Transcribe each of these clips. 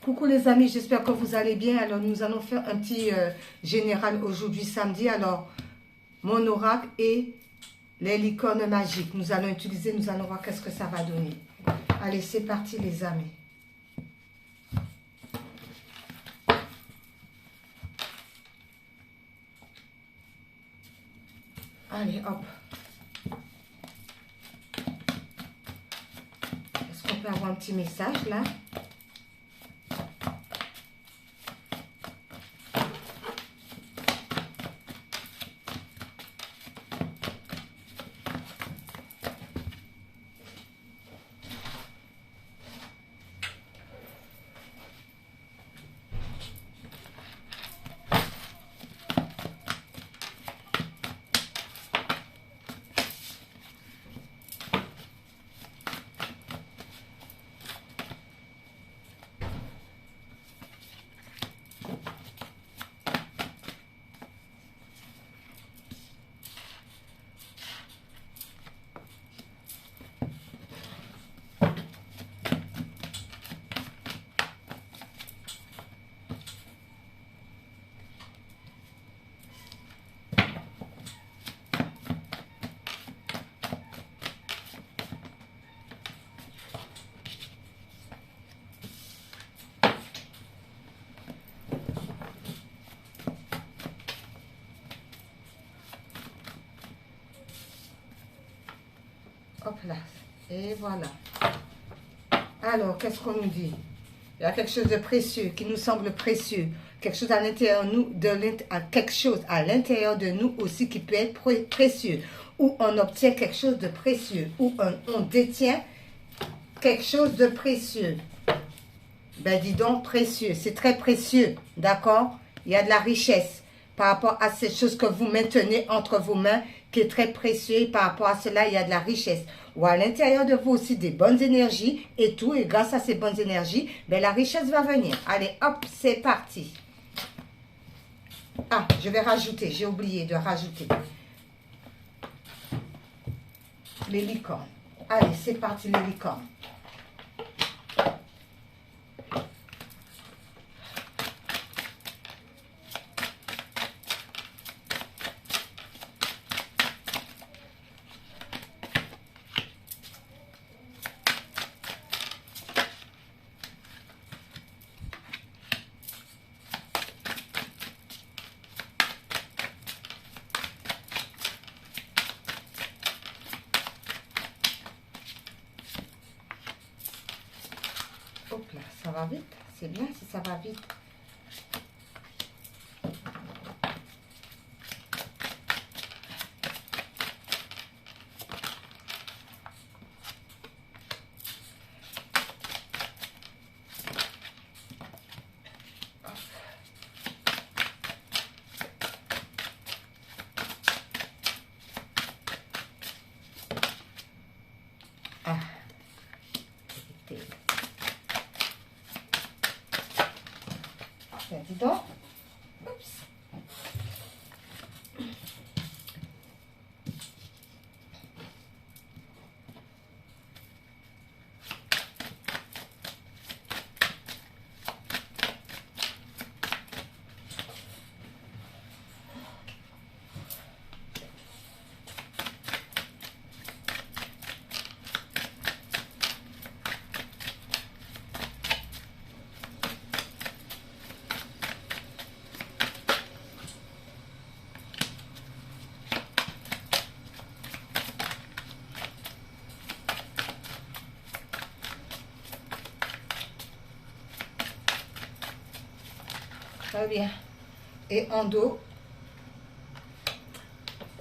Coucou les amis, j'espère que vous allez bien. Alors nous allons faire un petit général aujourd'hui samedi. Alors mon oracle et les licornes magiques. Nous allons utiliser, nous allons voir qu'est-ce que ça va donner. Allez, c'est parti les amis. Allez, hop. Est-ce qu'on peut avoir un petit message là? Hop là, et voilà. Alors, qu'est-ce qu'on nous dit? Il y a quelque chose de précieux qui nous semble précieux. Quelque chose à l'intérieur de nous, quelque chose à l'intérieur de nous aussi qui peut être précieux. Ou on obtient quelque chose de précieux. Ou on détient quelque chose de précieux. Ben dis donc, précieux. C'est très précieux, d'accord? Il y a de la richesse par rapport à cette chose que vous maintenez entre vos mains qui est très précieux. Et par rapport à cela, il y a de la richesse. Ou à l'intérieur de vous aussi des bonnes énergies et tout. Et grâce à ces bonnes énergies, ben, la richesse va venir. Allez, hop, c'est parti. Ah, je vais rajouter. J'ai oublié de rajouter. Les licornes. Allez, c'est parti les licornes. Hop là, ça va vite. C'est bien si ça va vite. Ah. Dis donc. Oups. Très bien. Et en dos,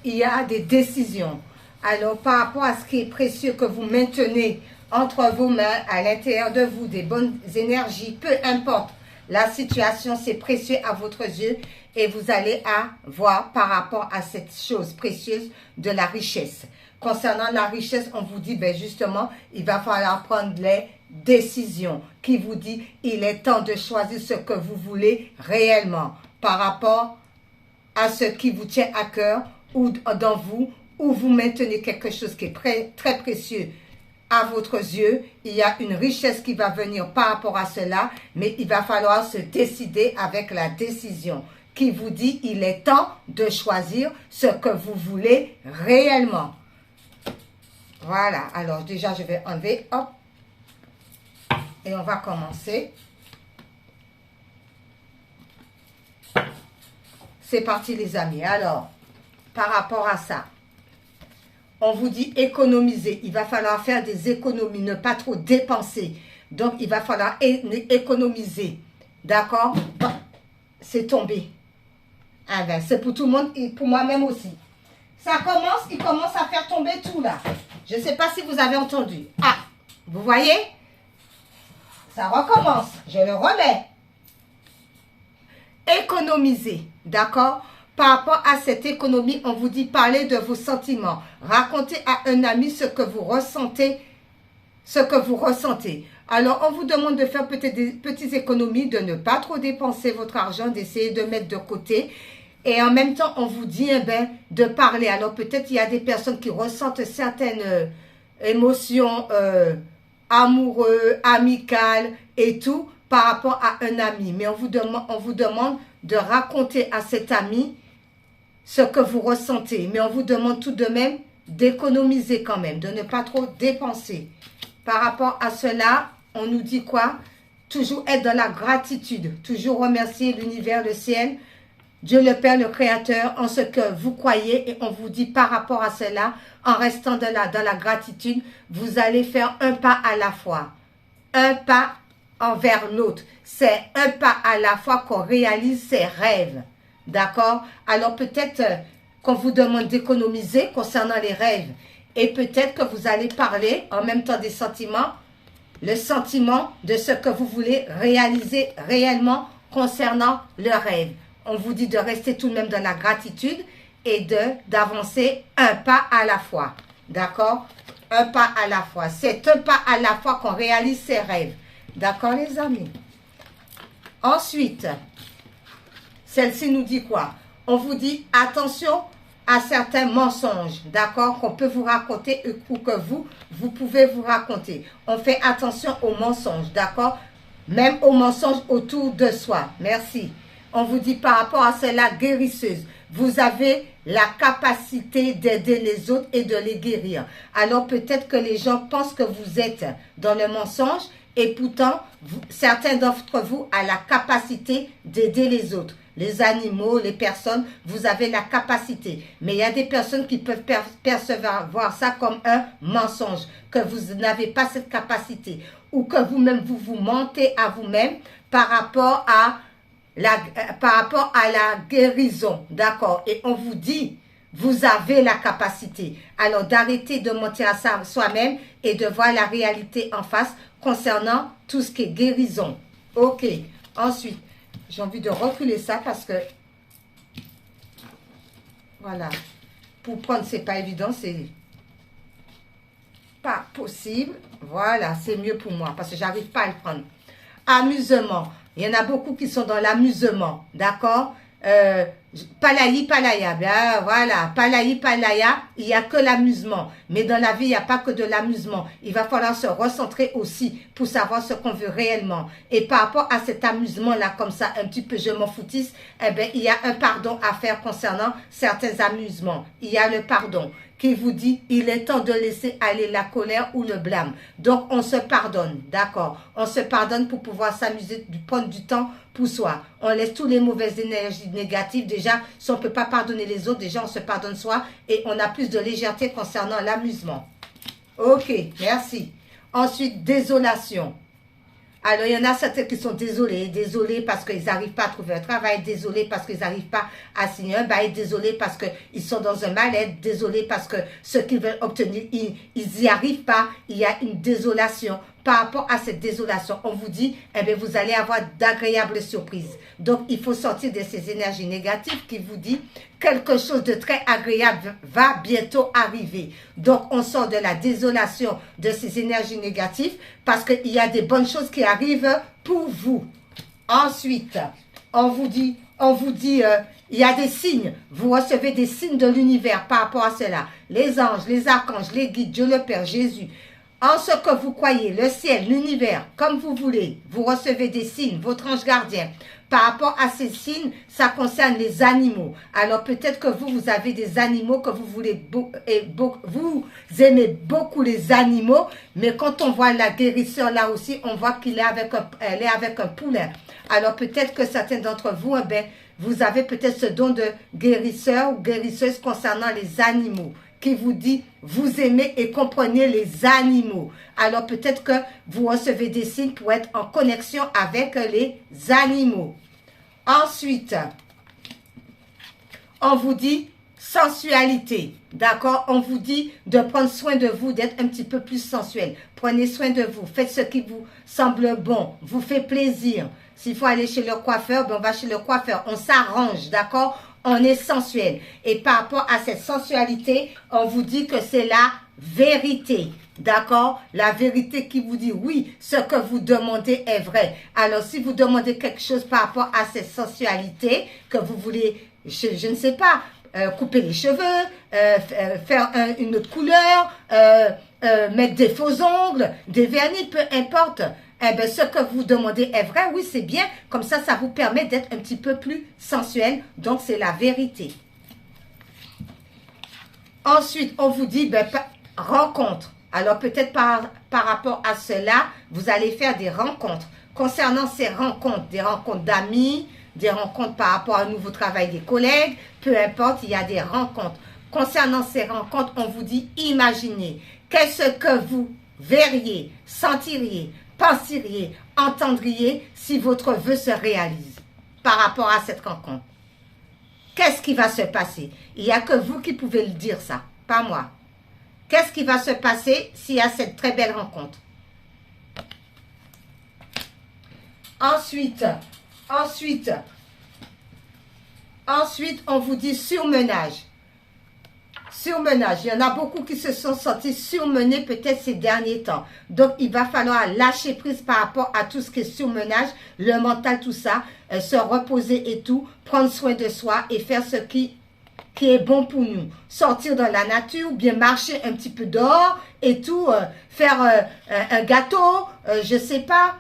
il y a des décisions. Alors, par rapport à ce qui est précieux que vous maintenez entre vos mains, à l'intérieur de vous, des bonnes énergies, peu importe la situation, c'est précieux à votre yeux et vous allez avoir par rapport à cette chose précieuse de la richesse. Concernant la richesse, on vous dit, ben justement, il va falloir prendre les décision qui vous dit il est temps de choisir ce que vous voulez réellement par rapport à ce qui vous tient à cœur ou dans vous, ou vous maintenez quelque chose qui est très précieux à votre yeux, il y a une richesse qui va venir par rapport à cela, mais il va falloir se décider avec la décision qui vous dit il est temps de choisir ce que vous voulez réellement. Voilà, alors déjà je vais enlever, hop, et on va commencer. C'est parti les amis. Alors, par rapport à ça, on vous dit économiser. Il va falloir faire des économies, ne pas trop dépenser. Donc, il va falloir économiser. D'accord? C'est tombé. Ah ben, c'est pour tout le monde et pour moi-même aussi. Ça commence, il commence à faire tomber tout là. Je ne sais pas si vous avez entendu. Ah, vous voyez? Ça recommence. Je le remets. Économiser. D'accord? Par rapport à cette économie, on vous dit parler de vos sentiments. Racontez à un ami ce que vous ressentez. Alors, on vous demande de faire peut-être des petites économies, de ne pas trop dépenser votre argent, d'essayer de mettre de côté. Et en même temps, on vous dit de parler. Alors, peut-être il y a des personnes qui ressentent certaines émotions amoureuses, amicales et tout par rapport à un ami. Mais on vous demande de raconter à cet ami ce que vous ressentez. Mais on vous demande tout de même d'économiser quand même, de ne pas trop dépenser. Par rapport à cela, on nous dit quoi? Toujours être dans la gratitude, toujours remercier l'univers, le ciel, Dieu le Père, le Créateur, en ce que vous croyez. Et on vous dit par rapport à cela, en restant dans la gratitude, vous allez faire un pas à la fois. Un pas envers l'autre. C'est un pas à la fois qu'on réalise ses rêves. D'accord? Alors peut-être qu'on vous demande d'économiser concernant les rêves. Et peut-être que vous allez parler en même temps des sentiments. Le sentiment de ce que vous voulez réaliser réellement concernant le rêve. On vous dit de rester tout de même dans la gratitude et d'avancer un pas à la fois. D'accord? Un pas à la fois. C'est un pas à la fois qu'on réalise ses rêves. D'accord les amis? Ensuite, celle-ci nous dit quoi? On vous dit attention à certains mensonges, d'accord, qu'on peut vous raconter ou que vous pouvez vous raconter. On fait attention aux mensonges, d'accord? Même aux mensonges autour de soi. Merci. On vous dit par rapport à cela guérisseuse. Vous avez la capacité d'aider les autres et de les guérir. Alors peut-être que les gens pensent que vous êtes dans le mensonge et pourtant, certains d'entre vous ont la capacité d'aider les autres. Les animaux, les personnes, vous avez la capacité. Mais il y a des personnes qui peuvent percevoir ça comme un mensonge, que vous n'avez pas cette capacité. Ou que vous-même, vous mentez à vous-même par rapport à la guérison. D'accord? Et on vous dit, vous avez la capacité. Alors d'arrêter de mentir à soi-même et de voir la réalité en face concernant tout ce qui est guérison. Ok. Ensuite, j'ai envie de reculer ça parce que, voilà, pour prendre, c'est pas évident, c'est pas possible. Voilà, c'est mieux pour moi parce que j'arrive pas à le prendre. Amusement. Il y en a beaucoup qui sont dans l'amusement, d'accord? Palayi, palaya, bien, voilà, palayi, palaya, il n'y a que l'amusement. Mais dans la vie, il n'y a pas que de l'amusement. Il va falloir se recentrer aussi pour savoir ce qu'on veut réellement. Et par rapport à cet amusement-là, comme ça, un petit peu je m'en foutisse, eh bien, il y a un pardon à faire concernant certains amusements. Il y a le pardon qui vous dit, il est temps de laisser aller la colère ou le blâme. Donc, on se pardonne, d'accord? On se pardonne pour pouvoir s'amuser, prendre du temps pour soi. On laisse toutes les mauvaises énergies négatives. Déjà, si on ne peut pas pardonner les autres, déjà, on se pardonne soi et on a plus de légèreté concernant l'amusement. Ok, merci. Ensuite, désolation. Alors, il y en a certains qui sont désolés parce qu'ils n'arrivent pas à trouver un travail, désolés parce qu'ils n'arrivent pas à signer un bail, désolés parce qu'ils sont dans un mal-être, désolés parce que ce qu'ils veulent obtenir, ils n'y arrivent pas. Il y a une désolation. Par rapport à cette désolation, on vous dit, eh bien, vous allez avoir d'agréables surprises. Donc, il faut sortir de ces énergies négatives qui vous dit quelque chose de très agréable va bientôt arriver. Donc, on sort de la désolation de ces énergies négatives parce qu'il y a des bonnes choses qui arrivent pour vous. Ensuite, on vous dit, il y a des signes. Vous recevez des signes de l'univers par rapport à cela. Les anges, les archanges, les guides, Dieu le Père, Jésus. En ce que vous croyez, le ciel, l'univers, comme vous voulez, vous recevez des signes, votre ange gardien. Par rapport à ces signes, ça concerne les animaux. Alors peut-être que vous avez des animaux que vous voulez, vous aimez beaucoup les animaux, mais quand on voit la guérisseur là aussi, on voit qu'elle est avec un poulet. Alors peut-être que certains d'entre vous, eh bien, vous avez peut-être ce don de guérisseur ou guérisseuse concernant les animaux, qui vous dit, vous aimez et comprenez les animaux. Alors peut-être que vous recevez des signes pour être en connexion avec les animaux. Ensuite, on vous dit sensualité, d'accord? On vous dit de prendre soin de vous, d'être un petit peu plus sensuel. Prenez soin de vous, faites ce qui vous semble bon, vous fait plaisir. S'il faut aller chez le coiffeur, ben on va chez le coiffeur, on s'arrange, d'accord? On est sensuel. Et par rapport à cette sensualité, on vous dit que c'est la vérité. D'accord? La vérité qui vous dit oui, ce que vous demandez est vrai. Alors, si vous demandez quelque chose par rapport à cette sensualité, que vous voulez, je ne sais pas, couper les cheveux, faire une autre couleur, mettre des faux ongles, des vernis, peu importe. Eh bien, ce que vous demandez est vrai, oui, c'est bien. Comme ça vous permet d'être un petit peu plus sensuel. Donc, c'est la vérité. Ensuite, on vous dit, ben, rencontre. Alors, peut-être par rapport à cela, vous allez faire des rencontres. Concernant ces rencontres, des rencontres d'amis, des rencontres par rapport à un nouveau travail des collègues, peu importe, il y a des rencontres. Concernant ces rencontres, on vous dit, imaginez. Qu'est-ce que vous verriez, sentiriez, penseriez, entendriez si votre vœu se réalise par rapport à cette rencontre? Qu'est-ce qui va se passer? Il n'y a que vous qui pouvez le dire ça, pas moi. Qu'est-ce qui va se passer s'il y a cette très belle rencontre? Ensuite, on vous dit surmenage. Surmenage. Il y en a beaucoup qui se sont sentis surmenés peut-être ces derniers temps. Donc, il va falloir lâcher prise par rapport à tout ce qui est surmenage, le mental, tout ça, se reposer et tout, prendre soin de soi et faire ce qui est bon pour nous. Sortir dans la nature, bien marcher un petit peu dehors et tout, faire un gâteau, je sais pas,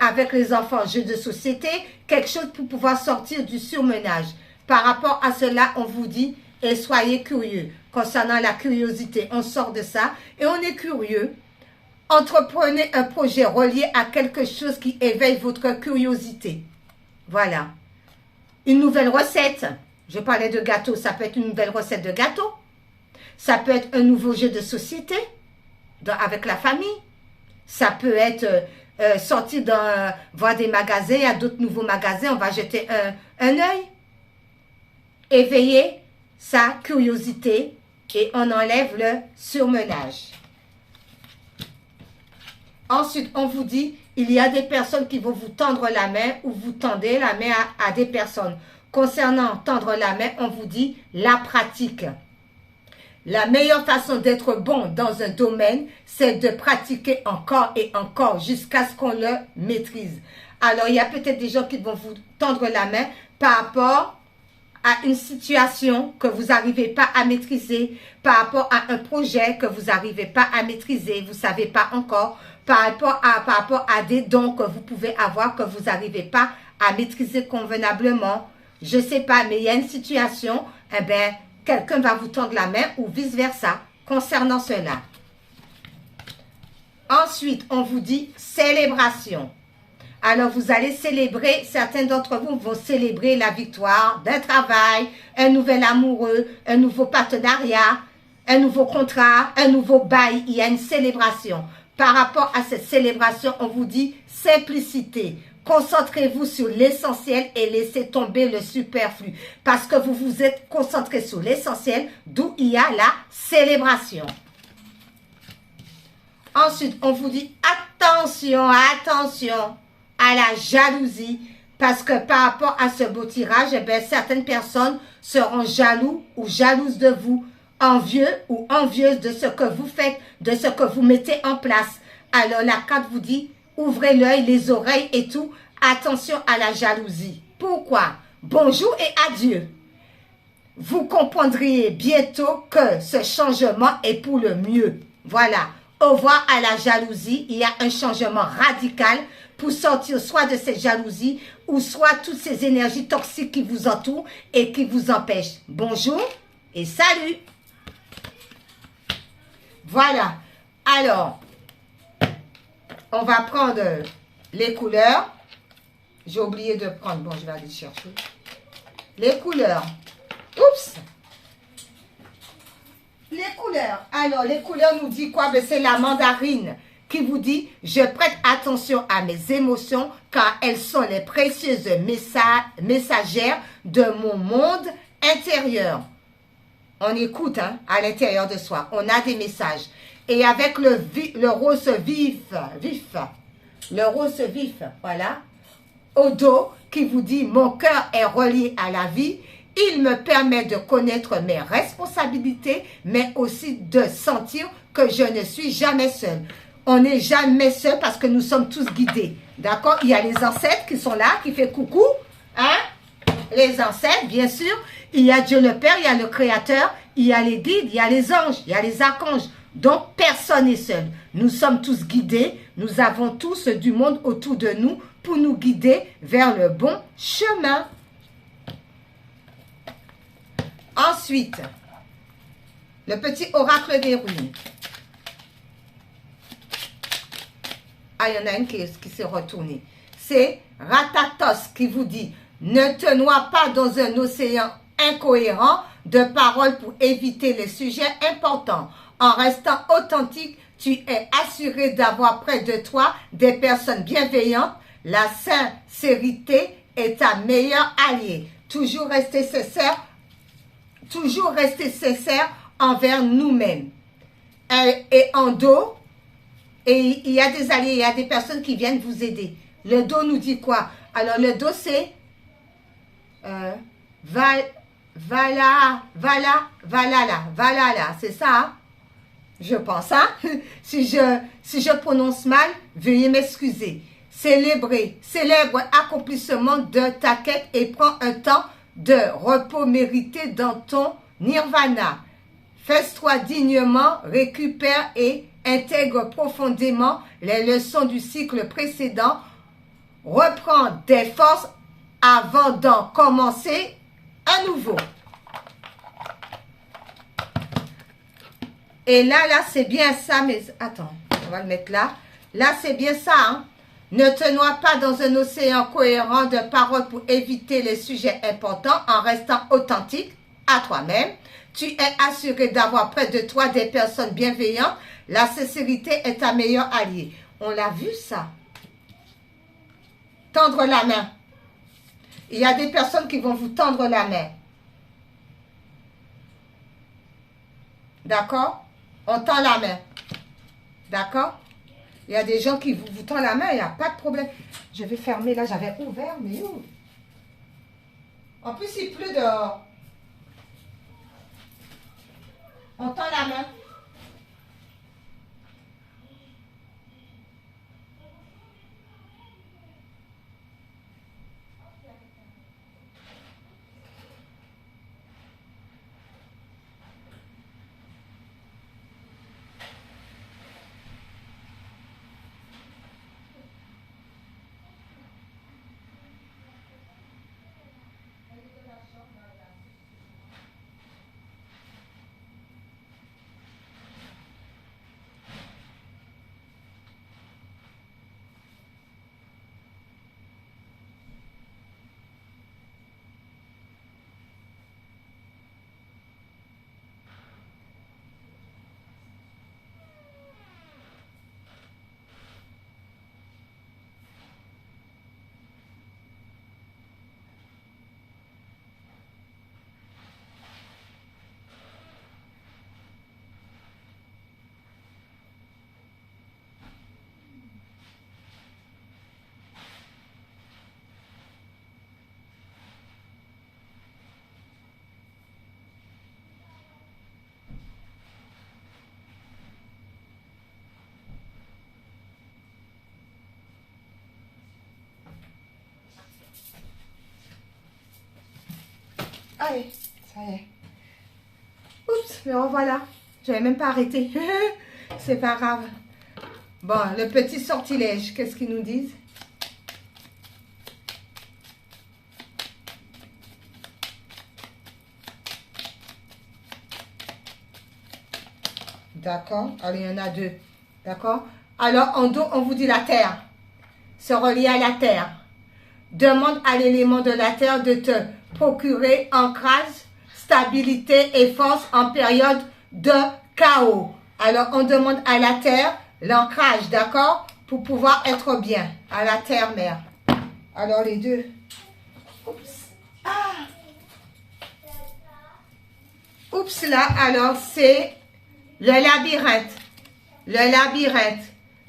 avec les enfants, jeux de société, quelque chose pour pouvoir sortir du surmenage. Par rapport à cela, on vous dit, et soyez curieux. Concernant la curiosité, on sort de ça et on est curieux. Entreprenez un projet relié à quelque chose qui éveille votre curiosité. Voilà. Une nouvelle recette. Je parlais de gâteau, ça peut être une nouvelle recette de gâteau. Ça peut être un nouveau jeu de société avec la famille. Ça peut être sortir voir des magasins, il y a d'autres nouveaux magasins, on va jeter un œil. Éveiller sa curiosité et on enlève le surmenage. Ensuite, on vous dit, il y a des personnes qui vont vous tendre la main ou vous tendez la main à des personnes. Concernant tendre la main, on vous dit la pratique. La meilleure façon d'être bon dans un domaine, c'est de pratiquer encore et encore jusqu'à ce qu'on le maîtrise. Alors, il y a peut-être des gens qui vont vous tendre la main par rapport à une situation que vous n'arrivez pas à maîtriser, par rapport à un projet que vous n'arrivez pas à maîtriser, vous ne savez pas encore, par rapport à des dons que vous pouvez avoir que vous n'arrivez pas à maîtriser convenablement. Je ne sais pas, mais il y a une situation, eh bien, quelqu'un va vous tendre la main ou vice-versa concernant cela. Ensuite, on vous dit célébration. Alors, vous allez célébrer, certains d'entre vous vont célébrer la victoire d'un travail, un nouvel amoureux, un nouveau partenariat, un nouveau contrat, un nouveau bail. Il y a une célébration. Par rapport à cette célébration, on vous dit simplicité. Concentrez-vous sur l'essentiel et laissez tomber le superflu. Parce que vous vous êtes concentré sur l'essentiel, d'où il y a la célébration. Ensuite, on vous dit attention, attention à la jalousie, parce que par rapport à ce beau tirage, eh bien, certaines personnes seront jaloux ou jalouses de vous, envieux ou envieuses de ce que vous faites, de ce que vous mettez en place. Alors la carte vous dit, ouvrez l'œil, les oreilles et tout, attention à la jalousie. Pourquoi? Bonjour et adieu. Vous comprendriez bientôt que ce changement est pour le mieux. Voilà. au revoir à la jalousie. Il y a un changement radical pour sortir soit de cette jalousie ou soit toutes ces énergies toxiques qui vous entourent et qui vous empêchent. Bonjour et salut. Voilà. Alors, on va prendre les couleurs. J'ai oublié de prendre. Bon, je vais aller chercher. Les couleurs. Oups. Les couleurs. Alors, les couleurs nous dit quoi? Ben, c'est la mandarine qui vous dit « Je prête attention à mes émotions car elles sont les précieuses messagères de mon monde intérieur. » On écoute hein, à l'intérieur de soi. On a des messages. Et avec le rose vif, le rose vif, voilà, au dos qui vous dit « Mon cœur est relié à la vie. Il me permet de connaître mes responsabilités, mais aussi de sentir que je ne suis jamais seul. » On n'est jamais seul parce que nous sommes tous guidés. D'accord? Il y a les ancêtres qui sont là, qui font coucou. Hein? Les ancêtres, bien sûr. Il y a Dieu le Père, il y a le Créateur, il y a les guides, il y a les anges, il y a les archanges. Donc, personne n'est seul. Nous sommes tous guidés. Nous avons tous du monde autour de nous pour nous guider vers le bon chemin. Ensuite, le petit oracle des ruines. Ah, il y en a une qui s'est retournée. C'est Ratatos qui vous dit « Ne te noie pas dans un océan incohérent de paroles pour éviter les sujets importants. En restant authentique, tu es assuré d'avoir près de toi des personnes bienveillantes. La sincérité est ta meilleure alliée. Toujours rester sincère envers nous-mêmes. Et en dos, et il y a des alliés, il y a des personnes qui viennent vous aider. Le dos nous dit quoi? Alors, le dos, c'est Valala, c'est ça, hein? Je pense, hein? Si je prononce mal, veuillez m'excuser. Célèbre accomplissement de ta quête et prends un temps de repos mérité dans ton nirvana. Fais-toi dignement, récupère et intègre profondément les leçons du cycle précédent. Reprends des forces avant d'en commencer un nouveau. Et là, c'est bien ça, mais attends, on va le mettre là. Là, c'est bien ça, hein. Ne te noie pas dans un océan cohérent de paroles pour éviter les sujets importants en restant authentique à toi-même. Tu es assuré d'avoir près de toi des personnes bienveillantes. La sincérité est ta meilleure alliée. On l'a vu, ça. Tendre la main. Il y a des personnes qui vont vous tendre la main. D'accord? On tend la main. D'accord? Il y a des gens qui vous tendent la main, il n'y a pas de problème. Je vais fermer là, j'avais ouvert, mais où? En plus, il pleut dehors. On tend la main. Allez, ça y est. Oups, mais revoilà. Je n'avais même pas arrêté. C'est pas grave. Bon, le petit sortilège, qu'est-ce qu'ils nous disent? D'accord. Alors, il y en a deux. D'accord. Alors, on vous dit la terre. Se relier à la terre. Demande à l'élément de la terre de te procurer ancrage, stabilité et force en période de chaos. Alors, on demande à la terre l'ancrage, d'accord? Pour pouvoir être bien. À la terre-mère. Alors, les deux. Oups. Ah. Oups, là, alors, c'est le labyrinthe. Le labyrinthe.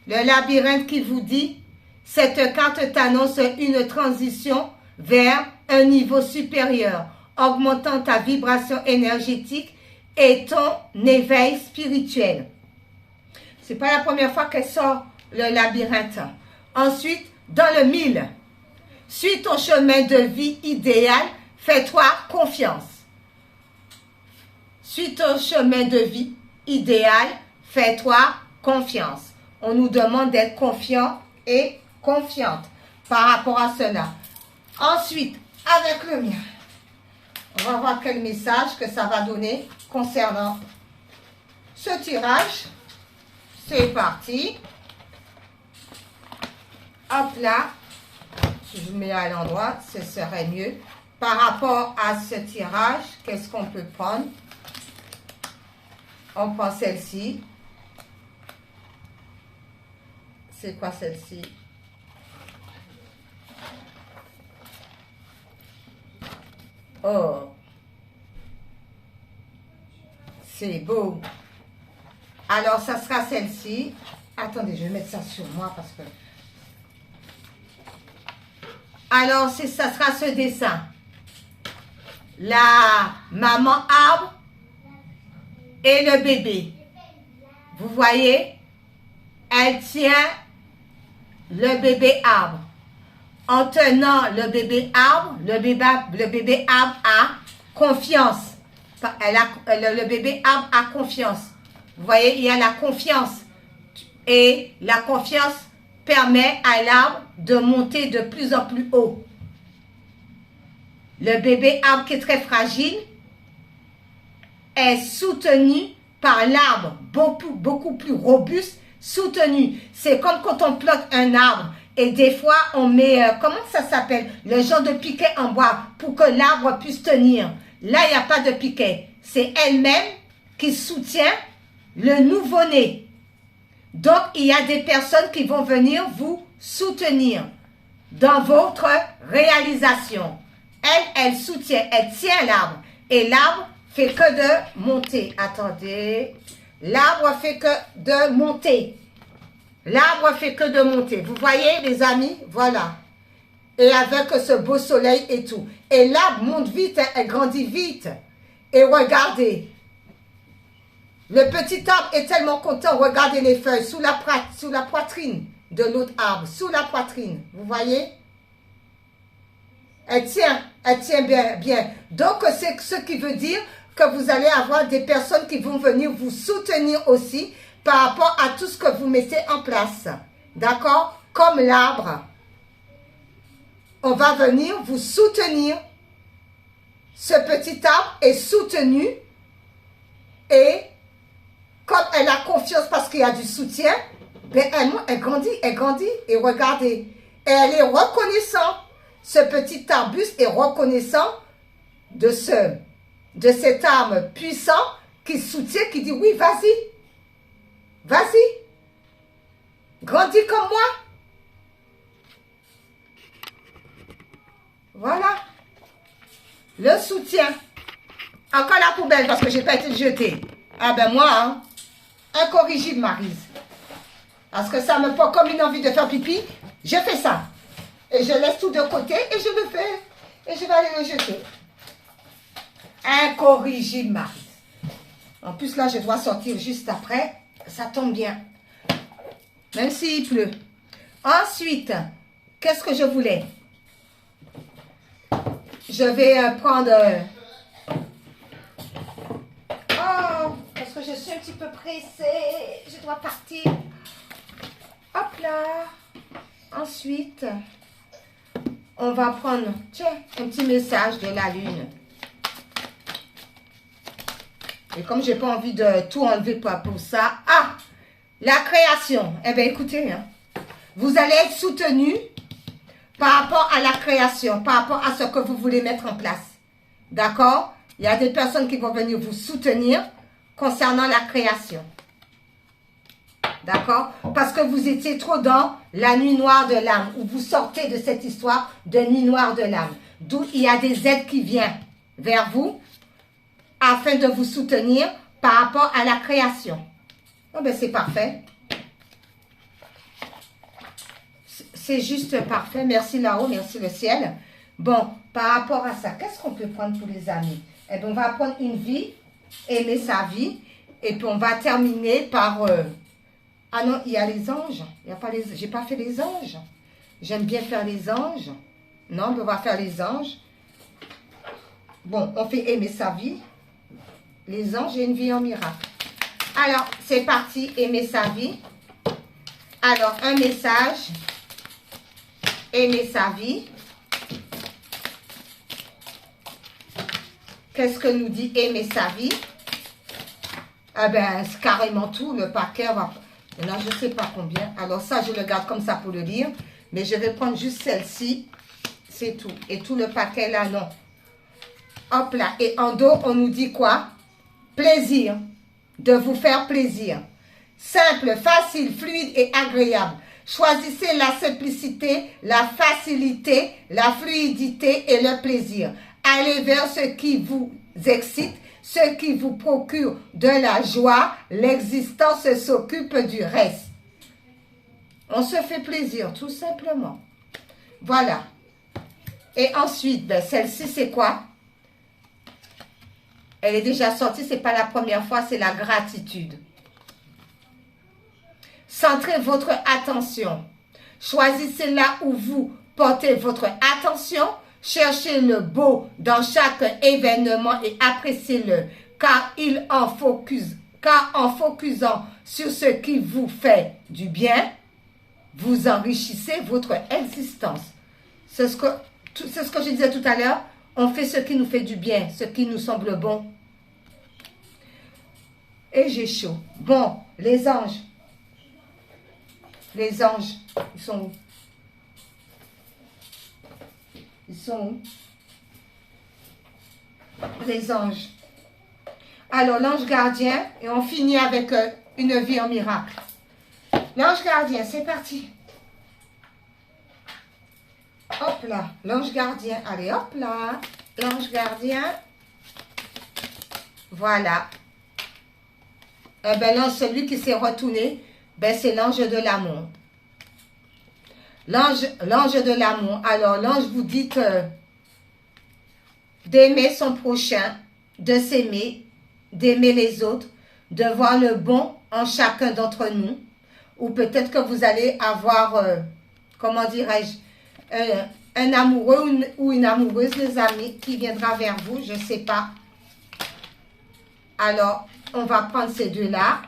Le labyrinthe qui vous dit, cette carte t'annonce une transition vers un niveau supérieur, augmentant ta vibration énergétique et ton éveil spirituel. C'est pas la première fois qu'elle sort le labyrinthe. Ensuite, dans le 1000, suis ton chemin de vie idéal, fais-toi confiance. Suis ton chemin de vie idéal, fais-toi confiance. On nous demande d'être confiant et confiante par rapport à cela. Ensuite, avec le mien, on va voir quel message que ça va donner concernant ce tirage. C'est parti. Hop là. Si je mets à l'endroit, ce serait mieux. Par rapport à ce tirage, qu'est-ce qu'on peut prendre? On prend celle-ci. C'est quoi celle-ci? Oh, c'est beau. Alors, ça sera celle-ci. Attendez, je vais mettre ça sur moi parce que... Alors, ça sera ce dessin. La maman arbre et le bébé. Vous voyez? Elle tient le bébé arbre. En tenant le bébé arbre, le bébé arbre a confiance. Le bébé arbre a confiance. Vous voyez, il y a la confiance. Et la confiance permet à l'arbre de monter de plus en plus haut. Le bébé arbre qui est très fragile est soutenu par l'arbre beaucoup plus robuste, soutenu. C'est comme quand on plante un arbre et des fois on met, comment ça s'appelle, le genre de piquet en bois pour que l'arbre puisse tenir. Là, il n'y a pas de piquet. C'est elle-même qui soutient le nouveau-né. Donc, il y a des personnes qui vont venir vous soutenir dans votre réalisation. Elle soutient, elle tient l'arbre. Et l'arbre fait que de monter. Attendez. L'arbre fait que de monter. L'arbre fait que de monter. Vous voyez, les amis? Voilà. Et avec ce beau soleil et tout. Et l'arbre monte vite, elle grandit vite. Et regardez. Le petit arbre est tellement content. Regardez les feuilles sous la poitrine de l'autre arbre. Sous la poitrine. Vous voyez? Elle tient bien. Donc, c'est ce qui veut dire que vous allez avoir des personnes qui vont venir vous soutenir aussi par rapport à tout ce que vous mettez en place. D'accord? Comme l'arbre. On va venir vous soutenir. Ce petit arbre est soutenu et comme elle a confiance parce qu'il y a du soutien, ben elle grandit. Et regardez, elle est reconnaissante. Ce petit arbuste est reconnaissant de cet arbre puissant qui soutient, qui dit oui, vas-y. Vas-y. Grandis comme moi. Voilà. Le soutien. Encore la poubelle parce que je n'ai pas été jetée. Ah ben moi, hein, incorrigible Maryse. Parce que ça me prend comme une envie de faire pipi. Je fais ça. Et je laisse tout de côté et je le fais. Et je vais aller le jeter. Incorrigible Maryse. En plus là, je dois sortir juste après. Ça tombe bien. Même s'il pleut. Ensuite, qu'est-ce que je voulais? Je vais prendre... Oh, parce que que je suis un petit peu pressée. Je dois partir. Hop là. Ensuite, on va prendre, tiens, un petit message de la lune. Et comme j'ai pas envie de tout enlever pour ça. Ah, la création. Eh bien, écoutez, hein, vous allez être soutenu par rapport à la création, par rapport à ce que vous voulez mettre en place. D'accord? Il y a des personnes qui vont venir vous soutenir concernant la création. D'accord? Parce que vous étiez trop dans la nuit noire de l'âme, où vous sortez de cette histoire de nuit noire de l'âme. D'où il y a des aides qui viennent vers vous afin de vous soutenir par rapport à la création. Oh ben c'est parfait. C'est juste parfait. Merci là-haut, merci le ciel. Bon, par rapport à ça, qu'est-ce qu'on peut prendre pour les amis? Eh bien, on va prendre une vie, aimer sa vie, et puis on va terminer par... Ah non, il y a les anges. Il y a pas les... J'ai pas fait les anges. J'aime bien faire les anges. Non, on va faire les anges. Bon, on fait aimer sa vie. Les anges et une vie en miracle. Alors, c'est parti, aimer sa vie. Alors, un message. Aimer sa vie. Qu'est-ce que nous dit aimer sa vie? Ah ben, c'est carrément tout. Le paquet va... Là, je ne sais pas combien. Alors ça, je le garde comme ça pour le lire. Mais je vais prendre juste celle-ci. C'est tout. Et tout le paquet là, non. Hop là. Et en dos, on nous dit quoi? Plaisir. De vous faire plaisir. Simple, facile, fluide et agréable. Choisissez la simplicité, la facilité, la fluidité et le plaisir. Allez vers ce qui vous excite, ce qui vous procure de la joie. L'existence s'occupe du reste. On se fait plaisir, tout simplement. Voilà. Et ensuite, ben, celle-ci, c'est quoi? Elle est déjà sortie, c'est pas la première fois, c'est la gratitude. Centrez votre attention. Choisissez là où vous portez votre attention. Cherchez le beau dans chaque événement et appréciez-le. Car en focusant sur ce qui vous fait du bien, vous enrichissez votre existence. C'est ce que je disais tout à l'heure. On fait ce qui nous fait du bien, ce qui nous semble bon. Et j'ai chaud. Bon, les anges. Les anges, ils sont où? Ils sont où? Les anges. Alors, l'ange gardien, et on finit avec une vie en miracle. L'ange gardien, c'est parti. Hop là, l'ange gardien. Allez, hop là. L'ange gardien. Voilà. Eh bien, là, celui qui s'est retourné, ben, c'est l'ange de l'amour. L'ange de l'amour. Alors, l'ange vous dit que d'aimer son prochain, de s'aimer, d'aimer les autres, de voir le bon en chacun d'entre nous. Ou peut-être que vous allez avoir, comment dirais-je, un amoureux ou une amoureuse, les amis, qui viendra vers vous, je ne sais pas. Alors, on va prendre ces deux-là.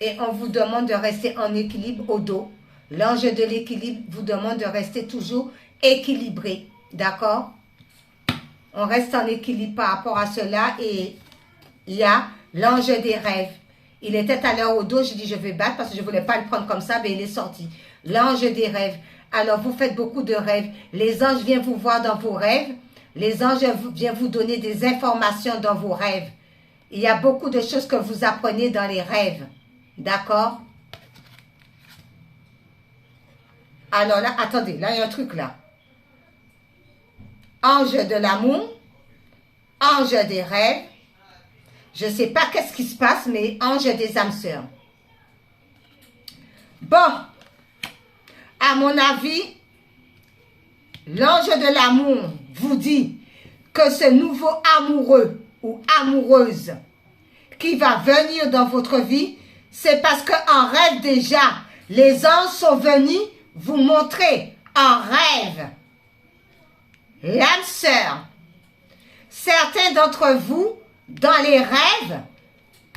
Et on vous demande de rester en équilibre au dos. L'ange de l'équilibre vous demande de rester toujours équilibré. D'accord? On reste en équilibre par rapport à cela. Et il y a l'ange des rêves. Il était à l'heure au dos. Je dis je vais battre parce que je ne voulais pas le prendre comme ça. Mais il est sorti. L'ange des rêves. Alors vous faites beaucoup de rêves. Les anges viennent vous voir dans vos rêves. Les anges viennent vous donner des informations dans vos rêves. Il y a beaucoup de choses que vous apprenez dans les rêves. D'accord? Alors là, attendez, là il y a un truc là. Ange de l'amour, ange des rêves. Je ne sais pas qu'est-ce qui se passe, mais ange des âmes sœurs. Bon, à mon avis, l'ange de l'amour vous dit que ce nouveau amoureux ou amoureuse qui va venir dans votre vie, c'est parce qu'en rêve déjà, les anges sont venus vous montrer en rêve l'âme sœur. Certains d'entre vous dans les rêves,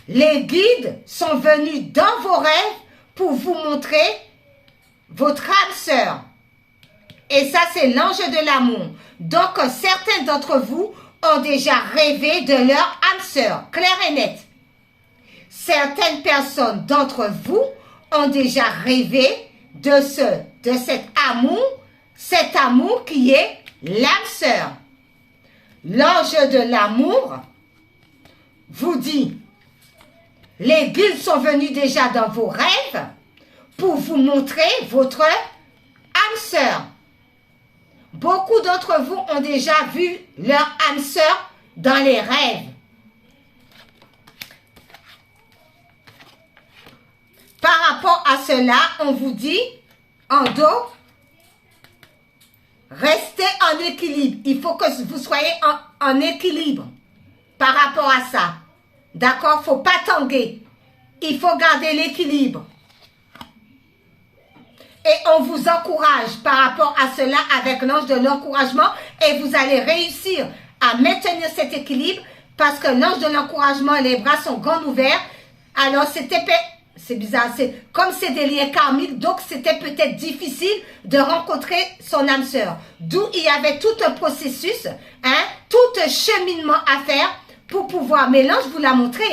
les guides sont venus dans vos rêves pour vous montrer votre âme sœur. Et ça, c'est l'ange de l'amour. Donc, certains d'entre vous ont déjà rêvé de leur âme sœur, clair et net. Certaines personnes d'entre vous ont déjà rêvé de cet amour qui est l'âme sœur. L'ange de l'amour vous dit, les guides sont venus déjà dans vos rêves pour vous montrer votre âme sœur. Beaucoup d'entre vous ont déjà vu leur âme sœur dans les rêves. Par rapport à cela, on vous dit, en dos, restez en équilibre. Il faut que vous soyez en équilibre par rapport à ça. D'accord? Il ne faut pas tanguer. Il faut garder l'équilibre. Et on vous encourage par rapport à cela avec l'ange de l'encouragement et vous allez réussir à maintenir cet équilibre parce que l'ange de l'encouragement, les bras sont grands ouverts. Alors c'est bizarre, comme c'est des liens karmiques, donc c'était peut-être difficile de rencontrer son âme sœur. D'où il y avait tout un processus, tout un cheminement à faire pour pouvoir, mais l'ange vous l'a montré,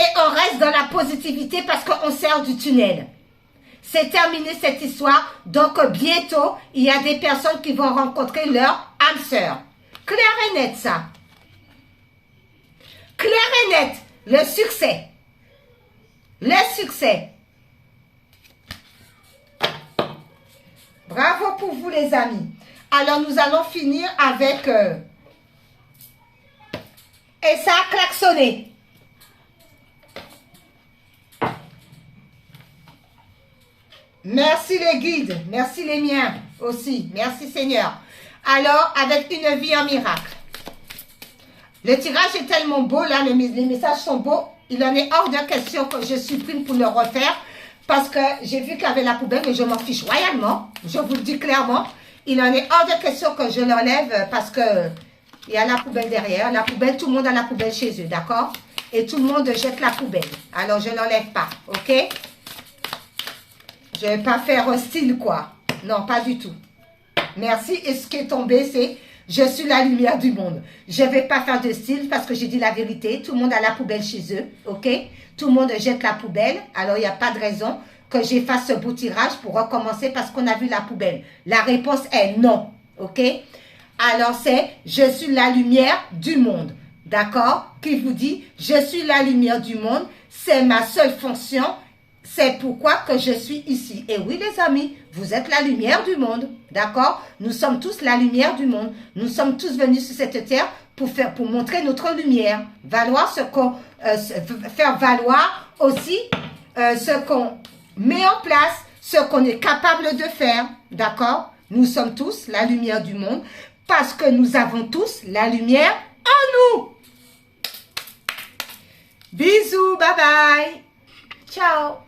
Et on reste dans la positivité parce qu'on sert du tunnel. C'est terminé cette histoire. Donc, bientôt, il y a des personnes qui vont rencontrer leur âme sœur. Clair et net, ça. Clair et net. Le succès. Le succès. Bravo pour vous, les amis. Alors, nous allons finir avec... et ça a klaxonné. Merci les guides, merci les miens aussi, merci Seigneur. Alors, avec une vie en miracle. Le tirage est tellement beau, là, les messages sont beaux. Il en est hors de question que je supprime pour le refaire. Parce que j'ai vu qu'il y avait la poubelle, mais je m'en fiche royalement. Je vous le dis clairement. Il en est hors de question que je l'enlève parce que il y a la poubelle derrière. La poubelle, tout le monde a la poubelle chez eux, d'accord? Et tout le monde jette la poubelle. Alors, je ne l'enlève pas, ok? Je ne vais pas faire style, quoi. Non, pas du tout. Merci. Et ce qui est tombé, c'est « Je suis la lumière du monde ». Je ne vais pas faire de style parce que j'ai dit la vérité. Tout le monde a la poubelle chez eux, ok? Tout le monde jette la poubelle. Alors, il n'y a pas de raison que j'efface ce beau tirage pour recommencer parce qu'on a vu la poubelle. La réponse est non, ok? Alors, c'est « Je suis la lumière du monde ». D'accord? Qui vous dit « Je suis la lumière du monde ». C'est ma seule fonction. C'est pourquoi que je suis ici. Et oui, les amis, vous êtes la lumière du monde. D'accord? Nous sommes tous la lumière du monde. Nous sommes tous venus sur cette terre pour montrer notre lumière. Valoir ce qu'on... faire valoir aussi ce qu'on met en place, ce qu'on est capable de faire. D'accord? Nous sommes tous la lumière du monde parce que nous avons tous la lumière en nous. Bisous, bye bye. Ciao.